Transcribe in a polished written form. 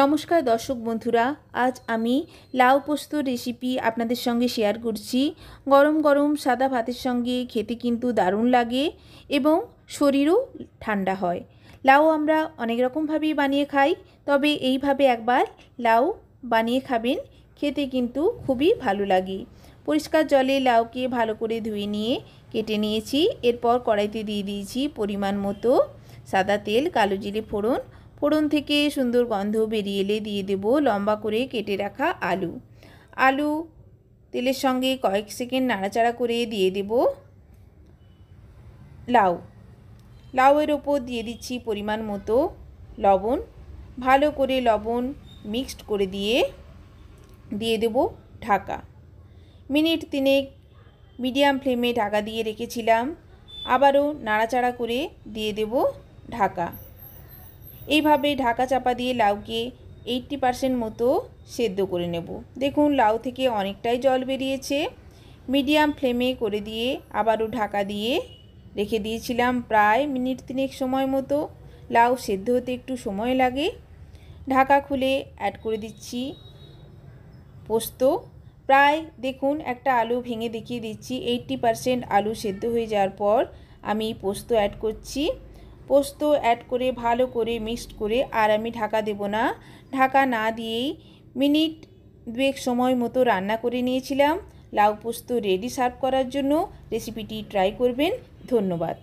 নমস্কার দর্শক বন্ধুরা, আজ আমি লাউ পোস্ত রেসিপি আপনাদের সঙ্গে শেয়ার করছি। গরম গরম সাদা ভাতের সঙ্গে খেতে কিন্তু দারুণ লাগে এবং শরীরও ঠান্ডা হয়। লাউ আমরা অনেক রকমভাবেই বানিয়ে খাই, তবে এইভাবে একবার লাউ বানিয়ে খাবেন, খেতে কিন্তু খুবই ভালো লাগে। পরিষ্কার জলে লাউকে ভালো করে ধুয়ে নিয়ে কেটে নিয়েছি। এরপর কড়াইতে দিয়ে দিয়েছি পরিমাণ মতো সাদা তেল, কালো জিরে ফোড়ন। ফোড়ন থেকে সুন্দর গন্ধ বেরিয়ে এলে দিয়ে দেব লম্বা করে কেটে রাখা আলু। তেলের সঙ্গে কয়েক সেকেন্ড নাড়াচাড়া করে দিয়ে দেব লাউয়ের ওপর দিয়ে দিচ্ছি পরিমাণ মতো লবণ। ভালো করে লবণ মিক্সড করে দিয়ে দেব ঢাকা। মিনিট 3 মিডিয়াম ফ্লেমে ঢাকা দিয়ে রেখেছিলাম। আবারও নাড়াচাড়া করে দিয়ে দেব ঢাকা। এইভাবে ঢাকা চাপা দিয়ে লাউকে 80% মতো সেদ্ধ করে নেব। দেখুন লাউ থেকে অনেকটাই জল বেরিয়েছে। মিডিয়াম ফ্লেমে করে দিয়ে আবারও ঢাকা দিয়ে রেখে দিয়েছিলাম প্রায় মিনিট 3 সময় মতো। লাউ সেদ্ধ হতে একটু সময় লাগে। ঢাকা খুলে অ্যাড করে দিচ্ছি পোস্ত। প্রায় দেখুন একটা আলু ভেঙে দেখিয়ে দিচ্ছি। 80% আলু সেদ্ধ হয়ে যাওয়ার পর আমি পোস্ত অ্যাড করছি। পোস্ত অ্যাড করে ভালো করে মিক্সড করে আর আমি ঢাকা দেব না। ঢাকা না দিয়েই মিনিট 2 সময় মতো রান্না করে নিয়েছিলাম। লাউ পোস্ত রেডি সার্ভ করার জন্য। রেসিপিটি ট্রাই করবেন। ধন্যবাদ।